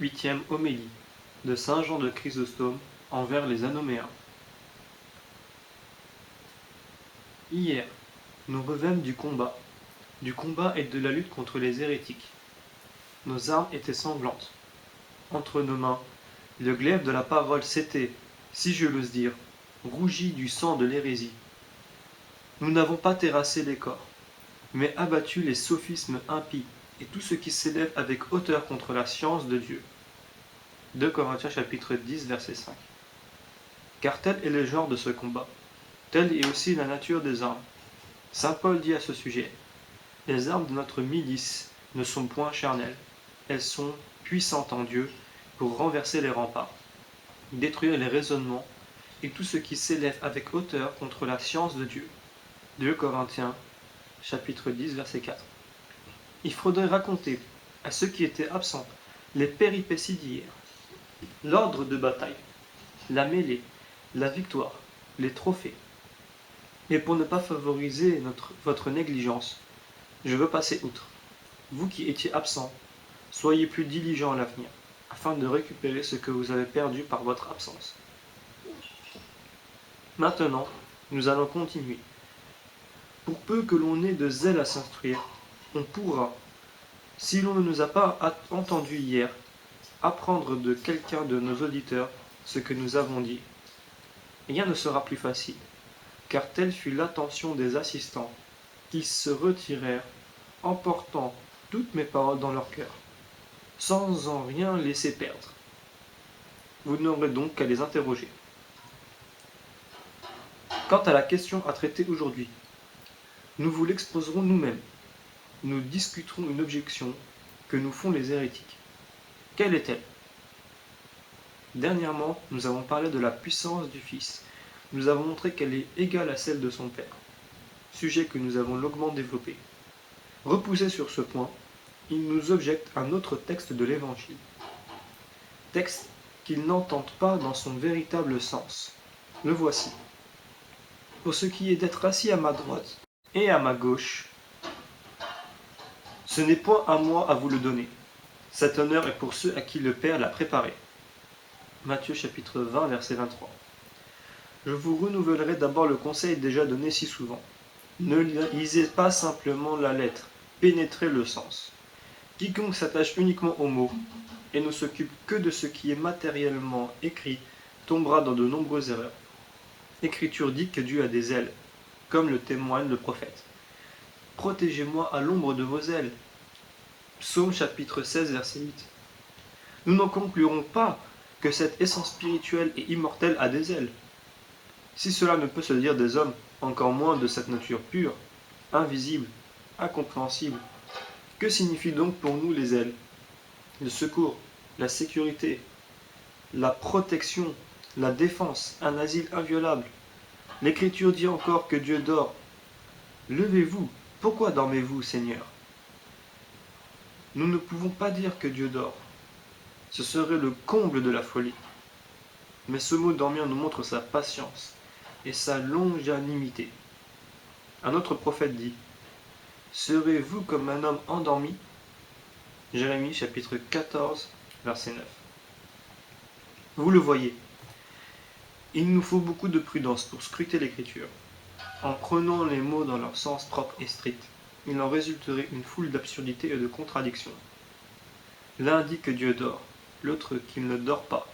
Huitième homélie de saint Jean de Chrysostome envers les Anoméens. Hier, nous revînmes du combat et de la lutte contre les hérétiques. Nos armes étaient sanglantes. Entre nos mains, le glaive de la parole s'était, si je l'ose dire, rougi du sang de l'hérésie. Nous n'avons pas terrassé les corps, mais abattu les sophismes impies et tout ce qui s'élève avec hauteur contre la science de Dieu. 2 Corinthiens chapitre 10 verset 5. Car tel est le genre de ce combat, telle est aussi la nature des armes. Saint Paul dit à ce sujet: les armes de notre milice ne sont point charnelles, elles sont puissantes en Dieu pour renverser les remparts, détruire les raisonnements et tout ce qui s'élève avec hauteur contre la science de Dieu. 2 Corinthiens chapitre 10 verset 4. Il faudrait raconter à ceux qui étaient absents les péripéties d'hier, l'ordre de bataille, la mêlée, la victoire, les trophées. Mais pour ne pas favoriser votre négligence, je veux passer outre. Vous qui étiez absents, soyez plus diligents à l'avenir, afin de récupérer ce que vous avez perdu par votre absence. Maintenant, nous allons continuer. Pour peu que l'on ait de zèle à s'instruire, on pourra, si l'on ne nous a pas entendu hier, apprendre de quelqu'un de nos auditeurs ce que nous avons dit. Rien ne sera plus facile, car telle fut l'attention des assistants, qui se retirèrent, emportant toutes mes paroles dans leur cœur, sans en rien laisser perdre. Vous n'aurez donc qu'à les interroger. Quant à la question à traiter aujourd'hui, nous vous l'exposerons nous-mêmes. Nous discuterons une objection que nous font les hérétiques. Quelle est-elle? Dernièrement, nous avons parlé de la puissance du Fils. Nous avons montré qu'elle est égale à celle de son Père, sujet que nous avons longuement développé. Repoussé sur ce point, il nous objecte un autre texte de l'Évangile, texte qu'ils n'entendent pas dans son véritable sens. Le voici. Pour ce qui est d'être assis à ma droite et à ma gauche, ce n'est point à moi à vous le donner. Cet honneur est pour ceux à qui le Père l'a préparé. Matthieu chapitre 20 verset 23. Je vous renouvellerai d'abord le conseil déjà donné si souvent. Ne lisez pas simplement la lettre, pénétrez le sens. Quiconque s'attache uniquement aux mots et ne s'occupe que de ce qui est matériellement écrit tombera dans de nombreuses erreurs. L'Écriture dit que Dieu a des ailes, comme le témoigne le prophète. Protégez-moi à l'ombre de vos ailes. Psaume chapitre 16 verset 8. Nous n'en conclurons pas que cette essence spirituelle et immortelle a des ailes. Si cela ne peut se dire des hommes, encore moins de cette nature pure, invisible, incompréhensible, que signifient donc pour nous les ailes? Le secours, la sécurité, la protection, la défense, un asile inviolable. L'Écriture dit encore que Dieu dort. Levez-vous, pourquoi dormez-vous, Seigneur? Nous ne pouvons pas dire que Dieu dort. Ce serait le comble de la folie. Mais ce mot dormir nous montre sa patience et sa longanimité. Un autre prophète dit: serez-vous comme un homme endormi? Jérémie chapitre 14 verset 9. Vous le voyez, il nous faut beaucoup de prudence pour scruter l'Écriture. En prenant les mots dans leur sens propre et strict, il en résulterait une foule d'absurdités et de contradictions. L'un dit que Dieu dort, l'autre qu'il ne dort pas.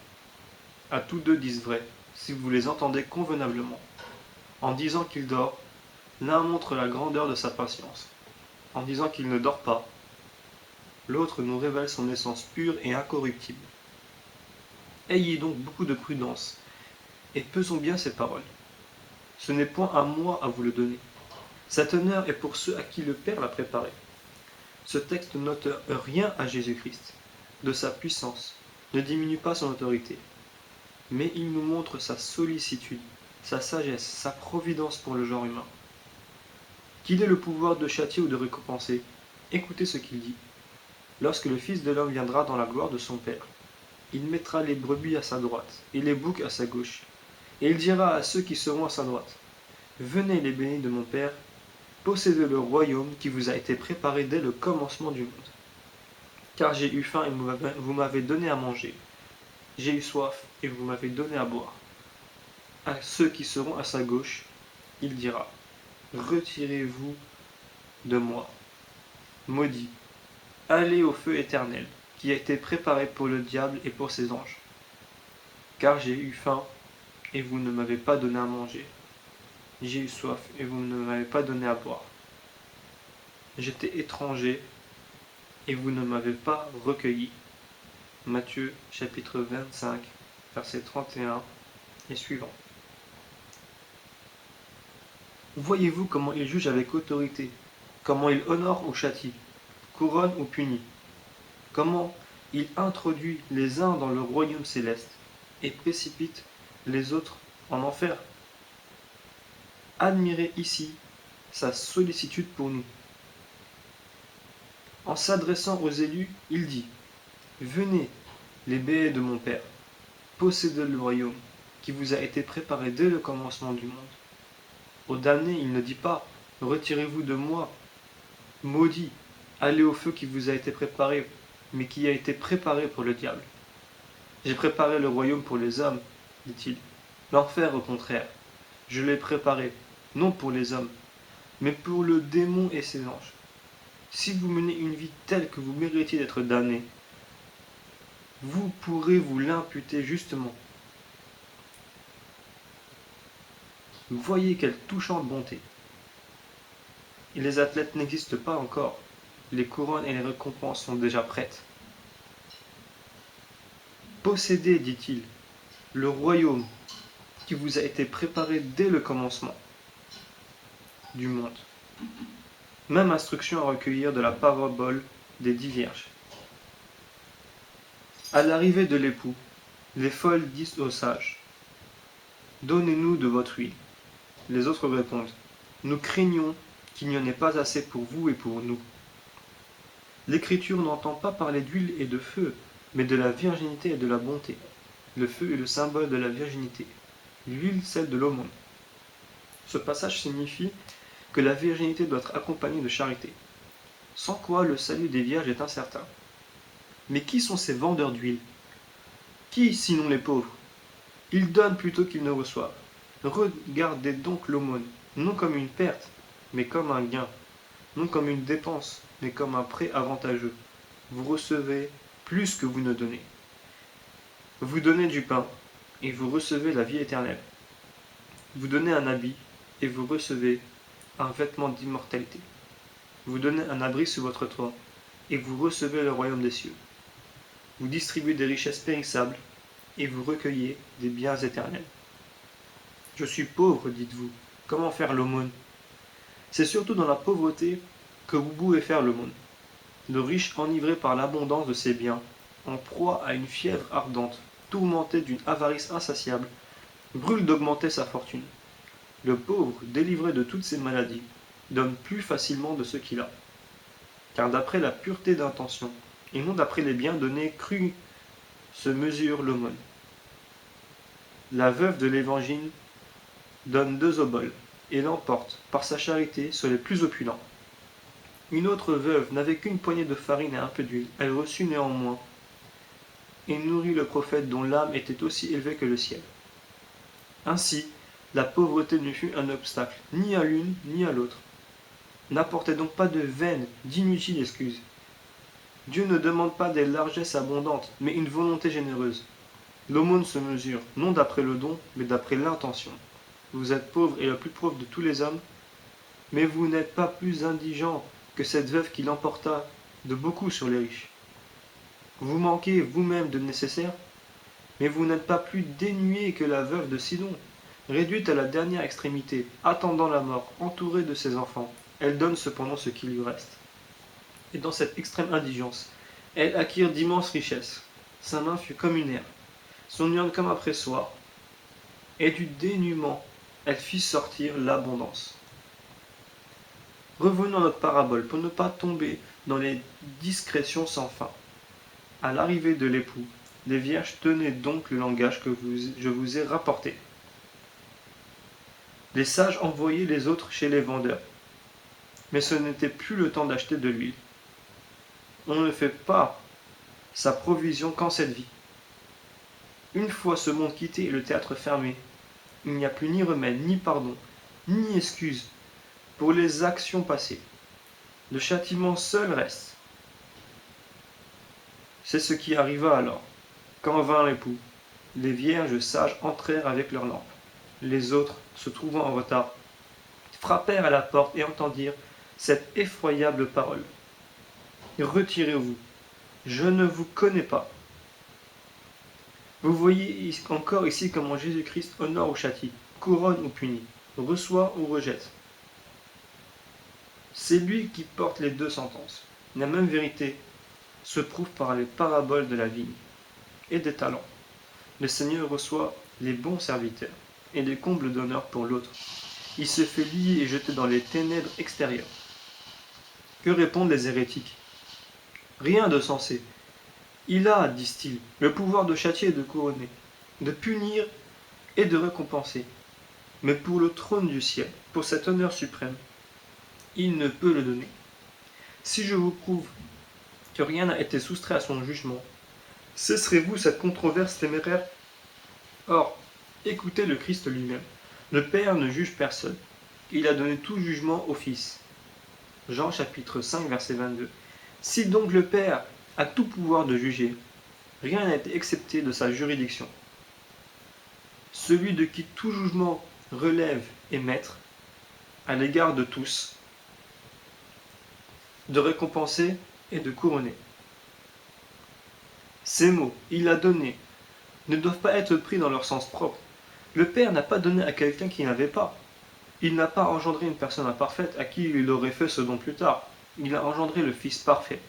À tous deux disent vrai, si vous les entendez convenablement. En disant qu'il dort, l'un montre la grandeur de sa patience. En disant qu'il ne dort pas, l'autre nous révèle son essence pure et incorruptible. Ayez donc beaucoup de prudence, et pesons bien ces paroles. Ce n'est point à moi à vous le donner. Cet honneur est pour ceux à qui le Père l'a préparé. Ce texte n'ôte rien à Jésus-Christ, de sa puissance, ne diminue pas son autorité, mais il nous montre sa sollicitude, sa sagesse, sa providence pour le genre humain. Qu'il ait le pouvoir de châtier ou de récompenser, écoutez ce qu'il dit. Lorsque le Fils de l'homme viendra dans la gloire de son Père, il mettra les brebis à sa droite et les boucs à sa gauche. Et il dira à ceux qui seront à sa droite: venez les bénis de mon Père, possédez le royaume qui vous a été préparé dès le commencement du monde. Car j'ai eu faim et vous m'avez donné à manger. J'ai eu soif et vous m'avez donné à boire. À ceux qui seront à sa gauche, il dira, retirez-vous de moi, maudit, allez au feu éternel, qui a été préparé pour le diable et pour ses anges. Car j'ai eu faim et vous ne m'avez pas donné à manger. J'ai eu soif et vous ne m'avez pas donné à boire. J'étais étranger et vous ne m'avez pas recueilli. Matthieu chapitre 25, versets 31 et suivant. Voyez-vous comment il juge avec autorité, comment il honore ou châtie, couronne ou punit, comment il introduit les uns dans le royaume céleste et précipite les autres en enfer. Admirez ici sa sollicitude pour nous. En s'adressant aux élus, il dit, venez, les baies de mon Père, possédez le royaume qui vous a été préparé dès le commencement du monde. Aux damnés, il ne dit pas, retirez-vous de moi, maudit, allez au feu qui vous a été préparé, mais qui a été préparé pour le diable. J'ai préparé le royaume pour les hommes, dit-il. L'enfer, au contraire, je l'ai préparé, non pour les hommes, mais pour le démon et ses anges. Si vous menez une vie telle que vous méritez d'être damné, vous pourrez vous l'imputer justement. Voyez quelle touchante bonté. Et les athlètes n'existent pas encore. Les couronnes et les récompenses sont déjà prêtes. Possédez, dit-il, le royaume qui vous a été préparé dès le commencement du monde. Même instruction à recueillir de la parabole des 10 vierges. À l'arrivée de l'époux, les folles disent aux sages, donnez-nous de votre huile. Les autres répondent, nous craignons qu'il n'y en ait pas assez pour vous et pour nous. L'Écriture n'entend pas parler d'huile et de feu, mais de la virginité et de la bonté. Le feu est le symbole de la virginité, l'huile celle de l'aumône. Ce passage signifie que la virginité doit être accompagnée de charité, sans quoi le salut des vierges est incertain. Mais qui sont ces vendeurs d'huile? Qui, sinon les pauvres? Ils donnent plutôt qu'ils ne reçoivent. Regardez donc l'aumône, non comme une perte, mais comme un gain, non comme une dépense, mais comme un prêt avantageux. Vous recevez plus que vous ne donnez. Vous donnez du pain, et vous recevez la vie éternelle. Vous donnez un habit, et vous recevez un vêtement d'immortalité. Vous donnez un abri sous votre toit, et vous recevez le royaume des cieux. Vous distribuez des richesses périssables, et vous recueillez des biens éternels. Je suis pauvre, dites-vous, comment faire l'aumône? C'est surtout dans la pauvreté que vous pouvez faire l'aumône. Le riche, enivré par l'abondance de ses biens, en proie à une fièvre ardente, tourmenté d'une avarice insatiable, brûle d'augmenter sa fortune. Le pauvre, délivré de toutes ses maladies, donne plus facilement de ce qu'il a. Car d'après la pureté d'intention, et non d'après les biens donnés crus, se mesure l'aumône. La veuve de l'Évangile donne 2 oboles, et l'emporte, par sa charité, sur les plus opulents. Une autre veuve n'avait qu'une poignée de farine et un peu d'huile. Elle reçut néanmoins, et nourrit le prophète dont l'âme était aussi élevée que le ciel. Ainsi, la pauvreté ne fut un obstacle, ni à l'une, ni à l'autre. N'apportez donc pas de vaines, d'inutiles excuses. Dieu ne demande pas des largesses abondantes, mais une volonté généreuse. L'aumône se mesure, non d'après le don, mais d'après l'intention. Vous êtes pauvre et le plus pauvre de tous les hommes, mais vous n'êtes pas plus indigent que cette veuve qui l'emporta de beaucoup sur les riches. Vous manquez vous-même de nécessaire, mais vous n'êtes pas plus dénué que la veuve de Sidon. Réduite à la dernière extrémité, attendant la mort, entourée de ses enfants, elle donne cependant ce qui lui reste. Et dans cette extrême indigence, elle acquiert d'immenses richesses. Sa main fut comme une herbe, son urne comme un pressoir, et du dénuement, elle fit sortir l'abondance. Revenons à notre parabole pour ne pas tomber dans les discrétions sans fin. À l'arrivée de l'époux, les vierges tenaient donc le langage que je vous ai rapporté. Les sages envoyaient les autres chez les vendeurs, mais ce n'était plus le temps d'acheter de l'huile. On ne fait pas sa provision qu'en cette vie. Une fois ce monde quitté et le théâtre fermé, il n'y a plus ni remède, ni pardon, ni excuse pour les actions passées. Le châtiment seul reste. C'est ce qui arriva alors. Quand vint l'époux, les vierges sages entrèrent avec leurs lampes. Les autres, se trouvant en retard, frappèrent à la porte et entendirent cette effroyable parole. Retirez-vous, je ne vous connais pas. Vous voyez encore ici comment Jésus-Christ honore ou châtie, couronne ou punit, reçoit ou rejette. C'est lui qui porte les deux sentences. La même vérité se prouve par les paraboles de la vigne et des talents. Le Seigneur reçoit les bons serviteurs et les combles d'honneur pour l'autre. Il se fait lier et jeter dans les ténèbres extérieures. Que répondent les hérétiques? Rien de sensé. Il a, disent-ils, le pouvoir de châtier et de couronner, de punir et de récompenser. Mais pour le trône du ciel, pour cet honneur suprême, il ne peut le donner. Si je vous prouve que rien n'a été soustrait à son jugement, cesserez-vous cette controverse téméraire? Or, écoutez le Christ lui-même. Le Père ne juge personne. Il a donné tout jugement au Fils. Jean chapitre 5, verset 22. Si donc le Père a tout pouvoir de juger, rien n'a été excepté de sa juridiction. Celui de qui tout jugement relève est maître, à l'égard de tous, de récompenser et de couronner. Ces mots, il a donné, ne doivent pas être pris dans leur sens propre. Le Père n'a pas donné à quelqu'un qui n'avait pas. Il n'a pas engendré une personne imparfaite à qui il aurait fait ce don plus tard. Il a engendré le Fils parfait,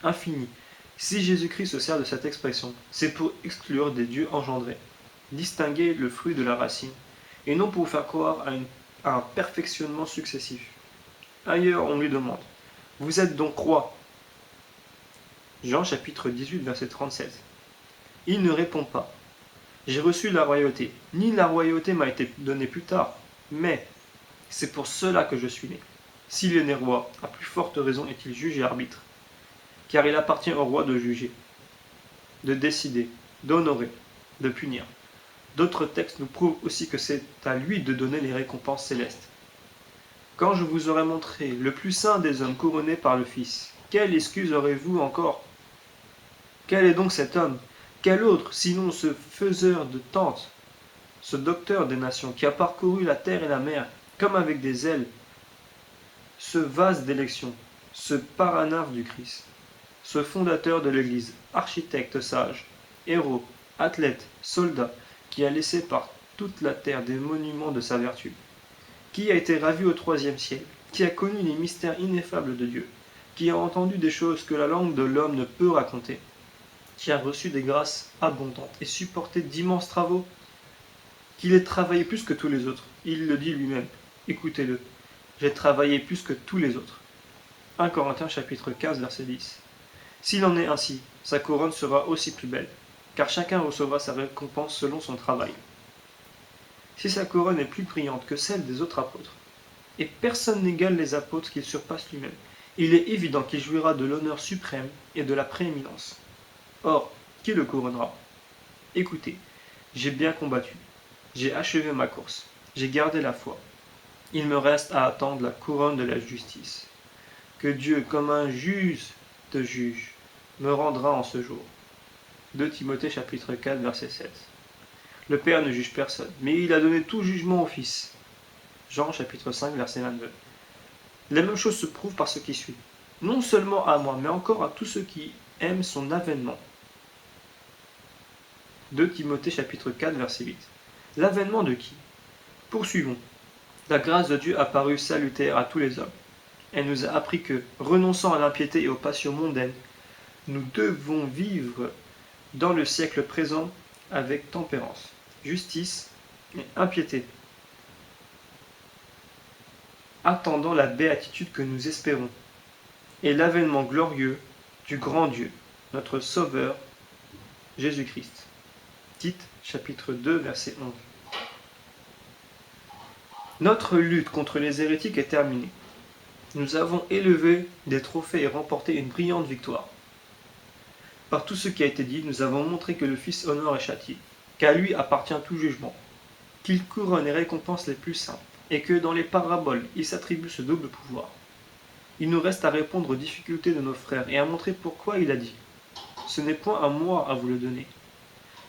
infini. Si Jésus-Christ se sert de cette expression, c'est pour exclure des dieux engendrés, distinguer le fruit de la racine, et non pour faire croire à un perfectionnement successif. Ailleurs, on lui demande, « Vous êtes donc roi ?» Jean chapitre 18, verset 37. Il ne répond pas. J'ai reçu la royauté, ni la royauté m'a été donnée plus tard, mais c'est pour cela que je suis né. S'il est né roi, à plus forte raison est-il juge et arbitre, car il appartient au roi de juger, de décider, d'honorer, de punir. D'autres textes nous prouvent aussi que c'est à lui de donner les récompenses célestes. Quand je vous aurai montré le plus saint des hommes couronné par le Fils, quelle excuse aurez-vous encore? Quel est donc cet homme? Quel autre, sinon ce faiseur de tentes, ce docteur des nations, qui a parcouru la terre et la mer, comme avec des ailes, ce vase d'élection, ce paranarque du Christ, ce fondateur de l'Église, architecte sage, héros, athlète, soldat, qui a laissé par toute la terre des monuments de sa vertu, qui a été ravi au troisième ciel, qui a connu les mystères ineffables de Dieu, qui a entendu des choses que la langue de l'homme ne peut raconter, qui a reçu des grâces abondantes et supporté d'immenses travaux, qu'il ait travaillé plus que tous les autres. Il le dit lui-même. Écoutez-le. J'ai travaillé plus que tous les autres. 1 Corinthiens chapitre 15 verset 10. S'il en est ainsi, sa couronne sera aussi plus belle, car chacun recevra sa récompense selon son travail. Si sa couronne est plus brillante que celle des autres apôtres, et personne n'égale les apôtres qu'il surpasse lui-même, il est évident qu'il jouira de l'honneur suprême et de la prééminence. Or, qui le couronnera? Écoutez, j'ai bien combattu, j'ai achevé ma course, j'ai gardé la foi. Il me reste à attendre la couronne de la justice, que Dieu, comme un juge de juges, me rendra en ce jour. 2 Timothée chapitre 4 verset 7. Le Père ne juge personne, mais il a donné tout jugement au Fils. Jean chapitre 5 verset 22. La même chose se prouve par ce qui suit. Non seulement à moi, mais encore à tous ceux qui aiment son avènement. 2 Timothée chapitre 4 verset 8. L'avènement de qui? Poursuivons. La grâce de Dieu apparut salutaire à tous les hommes. Elle nous a appris que, renonçant à l'impiété et aux passions mondaines, nous devons vivre dans le siècle présent avec tempérance, justice et impiété, attendant la béatitude que nous espérons, et l'avènement glorieux du grand Dieu, notre Sauveur, Jésus-Christ. Tite, chapitre 2, verset 11. Notre lutte contre les hérétiques est terminée. Nous avons élevé des trophées et remporté une brillante victoire. Par tout ce qui a été dit, nous avons montré que le Fils honore et châtie, qu'à lui appartient tout jugement, qu'il couronne et récompense les plus saints, et que dans les paraboles, il s'attribue ce double pouvoir. Il nous reste à répondre aux difficultés de nos frères et à montrer pourquoi il a dit « Ce n'est point à moi à vous le donner ».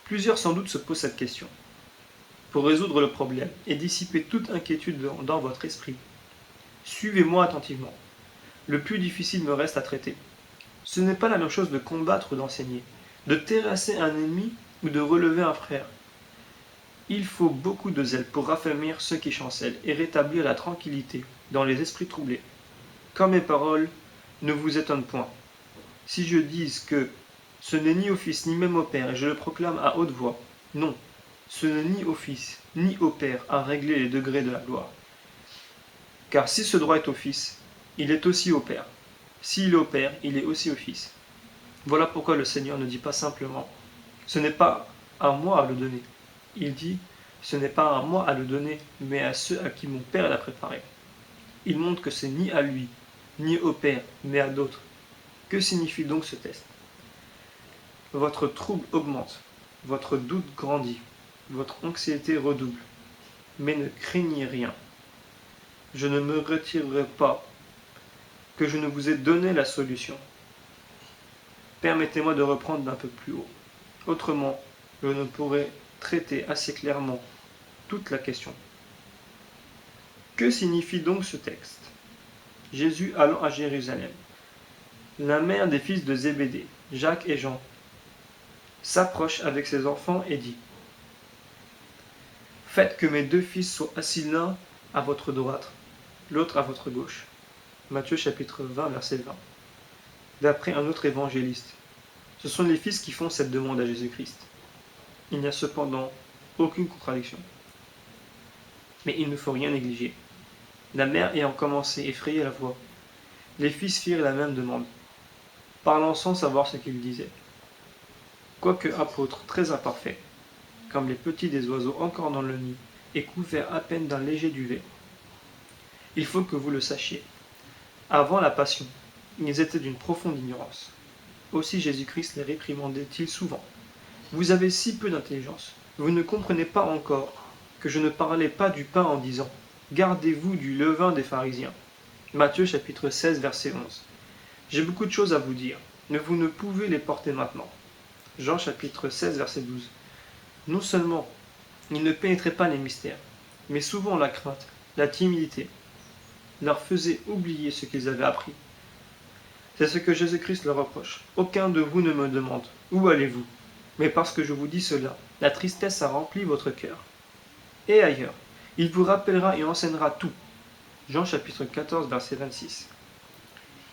Plusieurs sans doute se posent cette question. Pour résoudre le problème et dissiper toute inquiétude dans votre esprit, suivez-moi attentivement. Le plus difficile me reste à traiter. Ce n'est pas la même chose de combattre ou d'enseigner, de terrasser un ennemi ou de relever un frère. Il faut beaucoup de zèle pour raffermir ceux qui chancellent et rétablir la tranquillité dans les esprits troublés. Quand mes paroles ne vous étonnent point, si je dis que ce n'est ni au Fils ni même au Père, et je le proclame à haute voix, non, ce n'est ni au Fils ni au Père à régler les degrés de la gloire. Car si ce droit est au Fils, il est aussi au Père. S'il est au Père, il est aussi au Fils. Voilà pourquoi le Seigneur ne dit pas simplement « Ce n'est pas à moi à le donner ». Il dit « Ce n'est pas à moi à le donner, mais à ceux à qui mon Père l'a préparé ». Il montre que c'est ni à lui, ni au Père, mais à d'autres. Que signifie donc ce test? Votre trouble augmente, votre doute grandit, votre anxiété redouble. Mais ne craignez rien. Je ne me retirerai pas que je ne vous ai donné la solution. Permettez-moi de reprendre d'un peu plus haut. Autrement, je ne pourrais traiter assez clairement toute la question. Que signifie donc ce texte? Jésus allant à Jérusalem. La mère des fils de Zébédée, Jacques et Jean, s'approche avec ses enfants et dit « Faites que mes deux fils soient assis l'un à votre droite, l'autre à votre gauche. » Matthieu chapitre 20, verset 20. D'après un autre évangéliste, ce sont les fils qui font cette demande à Jésus-Christ. Il n'y a cependant aucune contradiction. Mais il ne faut rien négliger. La mère ayant commencé à effrayer la voix, les fils firent la même demande, parlant sans savoir ce qu'ils disaient. Quoique apôtres très imparfaits, comme les petits des oiseaux encore dans le nid, et couverts à peine d'un léger duvet. Il faut que vous le sachiez. Avant la passion, ils étaient d'une profonde ignorance. Aussi Jésus-Christ les réprimandait-il souvent. Vous avez si peu d'intelligence, vous ne comprenez pas encore que je ne parlais pas du pain en disant « Gardez-vous du levain des pharisiens ». Matthieu chapitre 16, verset 11. J'ai beaucoup de choses à vous dire, mais vous ne pouvez les porter maintenant. Jean chapitre 16, verset 12. Non seulement ils ne pénétraient pas les mystères, mais souvent la crainte, la timidité, leur faisaient oublier ce qu'ils avaient appris. C'est ce que Jésus-Christ leur reproche. Aucun de vous ne me demande « Où allez-vous » Mais parce que je vous dis cela, la tristesse a rempli votre cœur. Et ailleurs, il vous rappellera et enseignera tout. Jean chapitre 14, verset 26.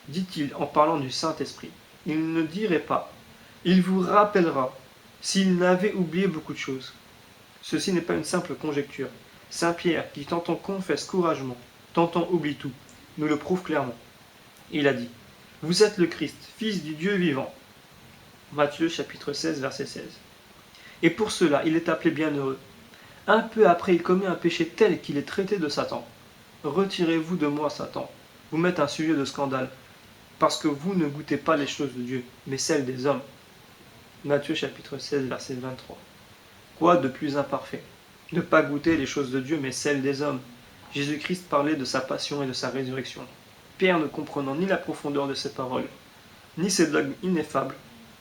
Dit-il en parlant du Saint-Esprit. Il ne dirait pas « Il vous rappellera » s'il n'avait oublié beaucoup de choses. Ceci n'est pas une simple conjecture. Saint Pierre, qui tantôt confesse courageusement, tantôt oublie tout, nous le prouve clairement. Il a dit « Vous êtes le Christ, Fils du Dieu vivant ». Matthieu chapitre 16, verset 16. Et pour cela, il est appelé bienheureux. Un peu après, il commet un péché tel qu'il est traité de Satan. Retirez-vous de moi, Satan. Vous m'êtes un sujet de scandale, parce que vous ne goûtez pas les choses de Dieu, mais celles des hommes. Matthieu chapitre 16, verset 23. Quoi de plus imparfait? Ne pas goûter les choses de Dieu, mais celles des hommes. Jésus-Christ parlait de sa passion et de sa résurrection. Pierre, ne comprenant ni la profondeur de ses paroles, ni ses dogmes ineffables,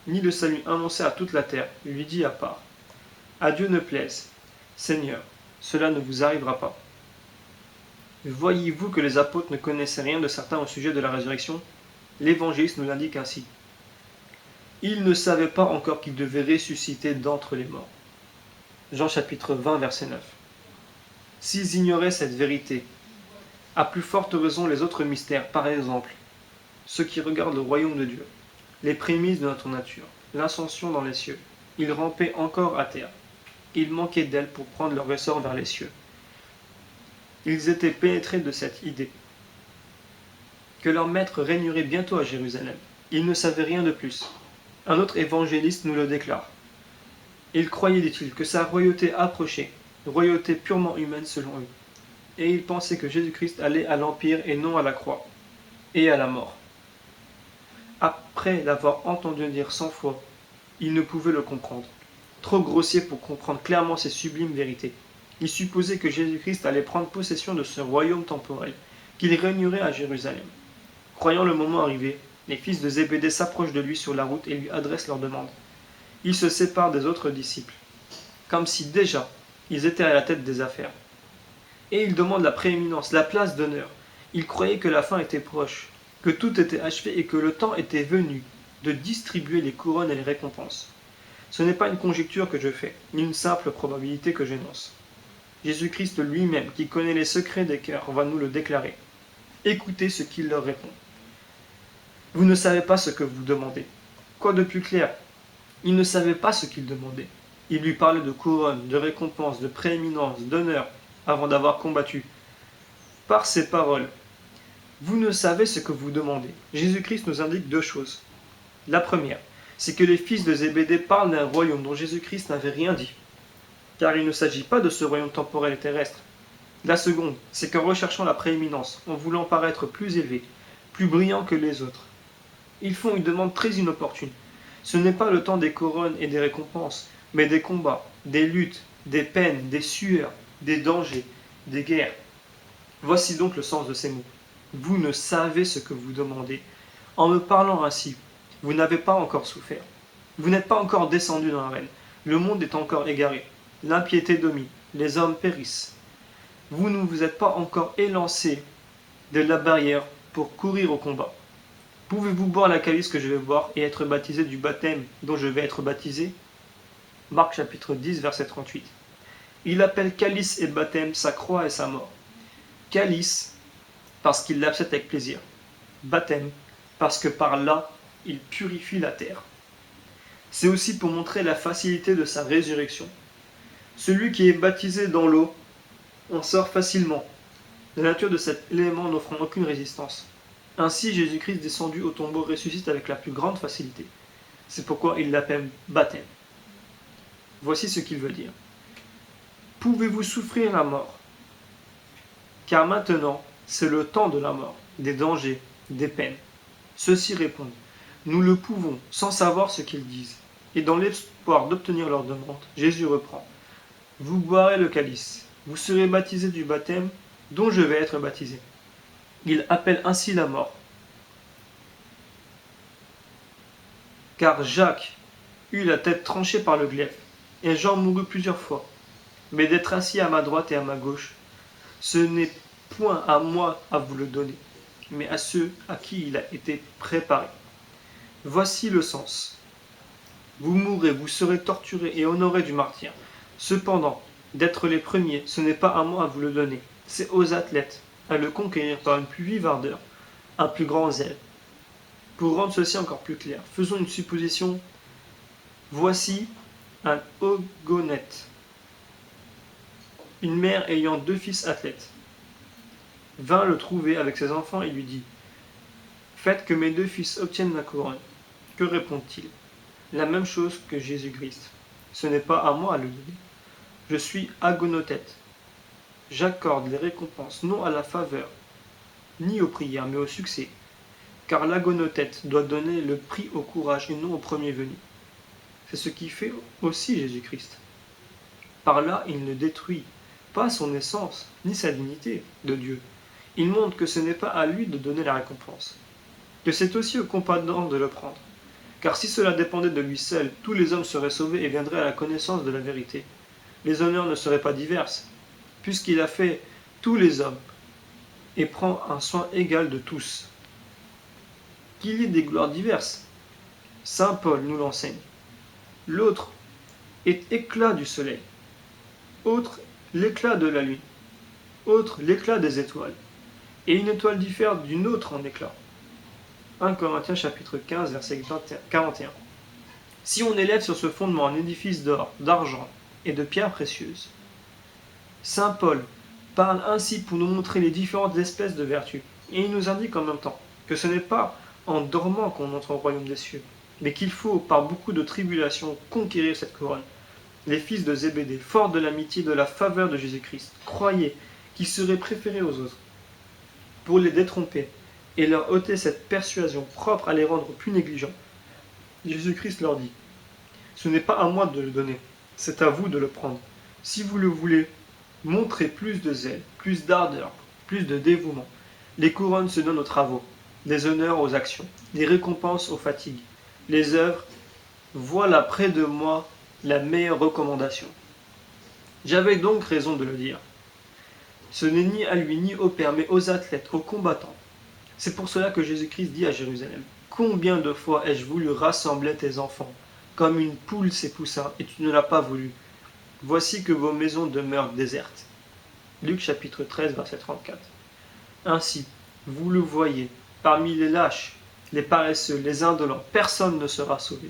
ni le salut annoncé à toute la terre, lui dit à part « À Dieu ne plaise, Seigneur, cela ne vous arrivera pas. » Voyez-vous que les apôtres ne connaissaient rien de certain au sujet de la résurrection? L'évangéliste nous l'indique ainsi. Ils ne savaient pas encore qu'ils devaient ressusciter d'entre les morts. Jean chapitre 20, verset 9. S'ils ignoraient cette vérité, à plus forte raison les autres mystères, par exemple, ceux qui regardent le royaume de Dieu, les prémices de notre nature, l'ascension dans les cieux, ils rampaient encore à terre. Ils manquaient d'elle pour prendre leur essor vers les cieux. Ils étaient pénétrés de cette idée que leur maître régnerait bientôt à Jérusalem. Ils ne savaient rien de plus. Un autre évangéliste nous le déclare. Ils croyaient, dit-il, que sa royauté approchait, royauté purement humaine selon eux. Et ils pensaient que Jésus-Christ allait à l'Empire et non à la croix, et à la mort. Après l'avoir entendu dire 100 fois Ils ne pouvaient le comprendre. Trop grossiers pour comprendre clairement ces sublimes vérités. Ils supposaient que Jésus-Christ allait prendre possession de ce royaume temporel, qu'il régnerait à Jérusalem. Croyant le moment arrivé, les fils de Zébédée s'approchent de lui sur la route et lui adressent leurs demandes. Ils se séparent des autres disciples, comme si déjà ils étaient à la tête des affaires. Et ils demandent la prééminence, la place d'honneur. Ils croyaient que la fin était proche, que tout était achevé et que le temps était venu de distribuer les couronnes et les récompenses. Ce n'est pas une conjecture que je fais, ni une simple probabilité que j'énonce. Jésus-Christ lui-même, qui connaît les secrets des cœurs, va nous le déclarer. Écoutez ce qu'il leur répond. Vous ne savez pas ce que vous demandez. Quoi de plus clair? Ils ne savaient pas ce qu'ils demandaient. Ils lui parlaient de couronne, de récompense, de prééminence, d'honneur, avant d'avoir combattu. Par ces paroles, vous ne savez ce que vous demandez. Jésus-Christ nous indique deux choses. La première, c'est que les fils de Zébédée parlent d'un royaume dont Jésus-Christ n'avait rien dit, car il ne s'agit pas de ce royaume temporel et terrestre. La seconde, c'est qu'en recherchant la prééminence, en voulant paraître plus élevé, plus brillant que les autres, ils font une demande très inopportune. Ce n'est pas le temps des couronnes et des récompenses, mais des combats, des luttes, des peines, des sueurs, des dangers, des guerres. Voici donc le sens de ces mots. Vous ne savez ce que vous demandez. En me parlant ainsi, vous n'avez pas encore souffert. Vous n'êtes pas encore descendu dans l'arène. Le monde est encore égaré. L'impiété domine. Les hommes périssent. Vous ne vous êtes pas encore élancé de la barrière pour courir au combat. Pouvez-vous boire la calice que je vais boire et être baptisé du baptême dont je vais être baptisé? Marc chapitre 10, verset 38. Il appelle calice et baptême sa croix et sa mort. Calice, parce qu'il l'accepte avec plaisir. Baptême, parce que par là, il purifie la terre. C'est aussi pour montrer la facilité de sa résurrection. Celui qui est baptisé dans l'eau en sort facilement, la nature de cet élément n'offrant aucune résistance. Ainsi, Jésus-Christ descendu au tombeau ressuscite avec la plus grande facilité. C'est pourquoi il l'appelle baptême. Voici ce qu'il veut dire. Pouvez-vous souffrir la mort? Car maintenant, c'est le temps de la mort, des dangers, des peines. Ceux-ci répondent, nous le pouvons, sans savoir ce qu'ils disent. Et dans l'espoir d'obtenir leur demande, Jésus reprend. Vous boirez le calice, vous serez baptisés du baptême dont je vais être baptisé. Il appelle ainsi la mort. Car Jacques eut la tête tranchée par le glaive, et Jean mourut plusieurs fois. Mais d'être assis à ma droite et à ma gauche, ce n'est point à moi à vous le donner, mais à ceux à qui il a été préparé. Voici le sens. Vous mourrez, vous serez torturés et honorés du martyre. Cependant, d'être les premiers, ce n'est pas à moi à vous le donner, c'est aux athlètes, à le conquérir par une plus vive ardeur, un plus grand zèle. Pour rendre ceci encore plus clair, faisons une supposition. Voici un ogonète, une mère ayant deux fils athlètes, vint le trouver avec ses enfants et lui dit « Faites que mes deux fils obtiennent la couronne. » Que répond-il? La même chose que Jésus-Christ. Ce n'est pas à moi à le donner. Je suis agonothète. J'accorde les récompenses non à la faveur, ni aux prières, mais au succès. Car l'agonothète doit donner le prix au courage et non au premier venu. C'est ce qui fait aussi Jésus-Christ. Par là, il ne détruit pas son essence, ni sa dignité de Dieu. Il montre que ce n'est pas à lui de donner la récompense, que c'est aussi aux compagnons de le prendre. Car si cela dépendait de lui seul, tous les hommes seraient sauvés et viendraient à la connaissance de la vérité. Les honneurs ne seraient pas diverses, puisqu'il a fait tous les hommes et prend un soin égal de tous. Qu'il y ait des gloires diverses, saint Paul nous l'enseigne. L'autre est éclat du soleil, autre l'éclat de la lune, autre l'éclat des étoiles, et une étoile diffère d'une autre en éclat. 1 Corinthiens chapitre 15, verset 41. Si on élève sur ce fondement un édifice d'or, d'argent et de pierres précieuses, saint Paul parle ainsi pour nous montrer les différentes espèces de vertus, et il nous indique en même temps que ce n'est pas en dormant qu'on entre au royaume des cieux, mais qu'il faut, par beaucoup de tribulations, conquérir cette couronne. Les fils de Zébédée, forts de l'amitié et de la faveur de Jésus-Christ, croyaient qu'ils seraient préférés aux autres. Pour les détromper et leur ôter cette persuasion propre à les rendre plus négligents, Jésus-Christ leur dit Ce n'est pas à moi de le donner, c'est à vous de le prendre. Si vous le voulez, montrez plus de zèle, plus d'ardeur, plus de dévouement. Les couronnes se donnent aux travaux, les honneurs aux actions, les récompenses aux fatigues, les œuvres. Voilà près de moi la meilleure recommandation. J'avais donc raison de le dire. Ce n'est ni à lui ni au Père, mais aux athlètes, aux combattants. C'est pour cela que Jésus-Christ dit à Jérusalem, « Combien de fois ai-je voulu rassembler tes enfants, comme une poule ses poussins, et tu ne l'as pas voulu. Voici que vos maisons demeurent désertes. » Luc chapitre 13, verset 34. Ainsi, vous le voyez, parmi les lâches, les paresseux, les indolents, personne ne sera sauvé.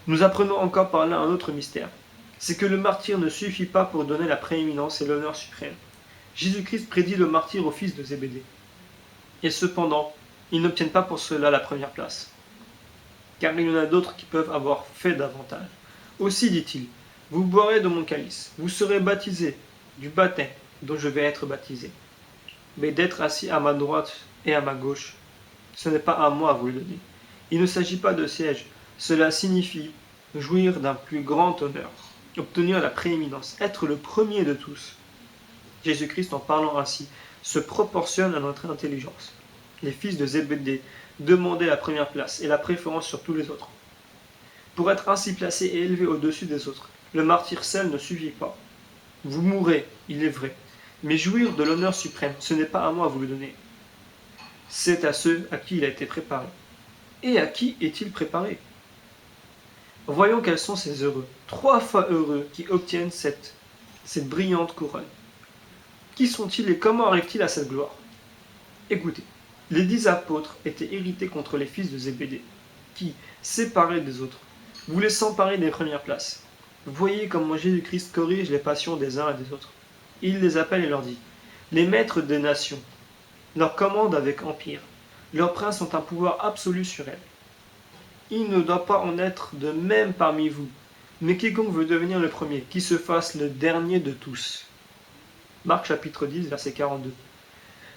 Nous apprenons encore par là un autre mystère. C'est que le martyr ne suffit pas pour donner la prééminence et l'honneur suprême. Jésus-Christ prédit le martyr aux fils de Zébédée. Et cependant, ils n'obtiennent pas pour cela la première place. Car il y en a d'autres qui peuvent avoir fait davantage. Aussi dit-il, vous boirez de mon calice, vous serez baptisés du baptême dont je vais être baptisé. Mais d'être assis à ma droite et à ma gauche, ce n'est pas à moi à vous le donner. Il ne s'agit pas de siège, cela signifie jouir d'un plus grand honneur, obtenir la prééminence, être le premier de tous. Jésus-Christ, en parlant ainsi, se proportionne à notre intelligence. Les fils de Zébédée demandaient la première place et la préférence sur tous les autres. Pour être ainsi placé et élevé au-dessus des autres, le martyr seul ne suffit pas. Vous mourrez, il est vrai, mais jouir de l'honneur suprême, ce n'est pas à moi à vous le donner. C'est à ceux à qui il a été préparé. Et à qui est-il préparé? Voyons quels sont ces heureux, 3 fois heureux, qui obtiennent cette brillante couronne. Qui sont-ils et comment arrivent-ils à cette gloire? Écoutez, les 10 apôtres étaient irrités contre les fils de Zébédée, qui, séparés des autres, voulaient s'emparer des premières places. Voyez comment Jésus-Christ corrige les passions des uns et des autres. Il les appelle et leur dit, les maîtres des nations leur commandent avec empire. Leurs princes ont un pouvoir absolu sur elles. Il ne doit pas en être de même parmi vous, mais quiconque veut devenir le premier, qui se fasse le dernier de tous. Marc chapitre 10, verset 42.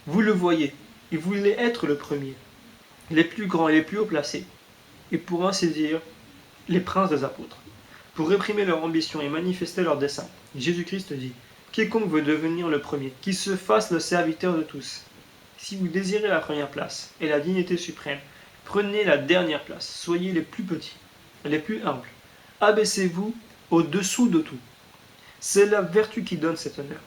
Vous le voyez, ils voulaient être le premier, les plus grands et les plus haut placés, et pour ainsi dire, les princes des apôtres. Pour réprimer leur ambition et manifester leur dessein, Jésus-Christ dit, quiconque veut devenir le premier, qui se fasse le serviteur de tous. Si vous désirez la première place et la dignité suprême, prenez la dernière place, soyez les plus petits, les plus humbles. Abaissez-vous au-dessous de tout. C'est la vertu qui donne cet honneur.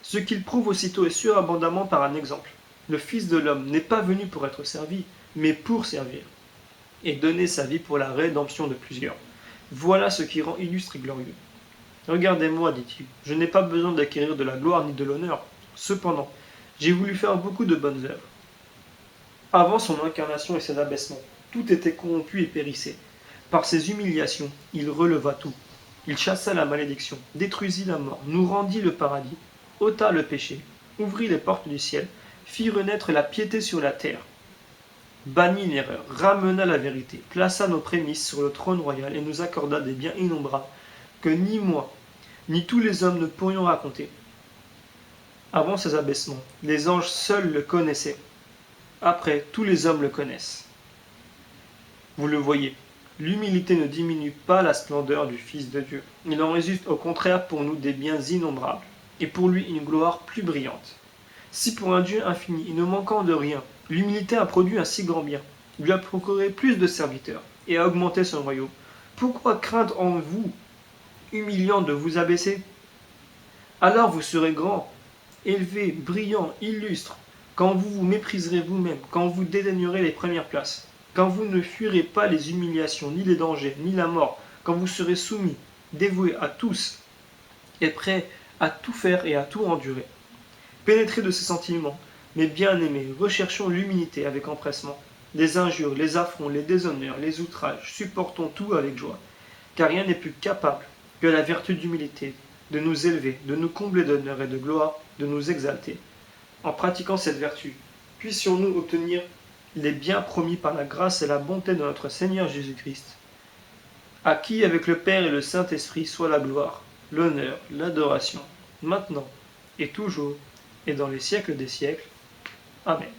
Ce qu'il prouve aussitôt et surabondamment par un exemple. Le Fils de l'homme n'est pas venu pour être servi, mais pour servir, et donner sa vie pour la rédemption de plusieurs. Voilà ce qui rend illustre et glorieux. Regardez-moi, dit-il, je n'ai pas besoin d'acquérir de la gloire ni de l'honneur. Cependant, j'ai voulu faire beaucoup de bonnes œuvres. Avant son incarnation et ses abaissements, tout était corrompu et périssait. Par ses humiliations, il releva tout. Il chassa la malédiction, détruisit la mort, nous rendit le paradis, ôta le péché, ouvrit les portes du ciel, fit renaître la piété sur la terre, bannit l'erreur, ramena la vérité, plaça nos prémices sur le trône royal et nous accorda des biens innombrables que ni moi, ni tous les hommes ne pourrions raconter. Avant ses abaissements, les anges seuls le connaissaient. Après, tous les hommes le connaissent. Vous le voyez, l'humilité ne diminue pas la splendeur du Fils de Dieu. Il en résulte au contraire pour nous des biens innombrables, et pour lui une gloire plus brillante. Si pour un Dieu infini, ne manquant de rien, l'humilité a produit un si grand bien, lui a procuré plus de serviteurs, et a augmenté son royaume, pourquoi craindre en vous, humiliant, de vous abaisser? Alors vous serez grand, élevé, brillant, illustre, quand vous vous mépriserez vous-même, quand vous dédaignerez les premières places, quand vous ne fuirez pas les humiliations, ni les dangers, ni la mort, quand vous serez soumis, dévoué à tous, et prêt à tout faire et à tout endurer. Pénétrez de ces sentiments, mes bien-aimés, recherchons l'humilité avec empressement. Les injures, les affronts, les déshonneurs, les outrages, supportons tout avec joie, car rien n'est plus capable que la vertu d'humilité, de nous élever, de nous combler d'honneur et de gloire, de nous exalter. En pratiquant cette vertu, puissions-nous obtenir les biens promis par la grâce et la bonté de notre Seigneur Jésus-Christ, à qui, avec le Père et le Saint-Esprit, soit la gloire, l'honneur, l'adoration, maintenant et toujours, et dans les siècles des siècles. Amen.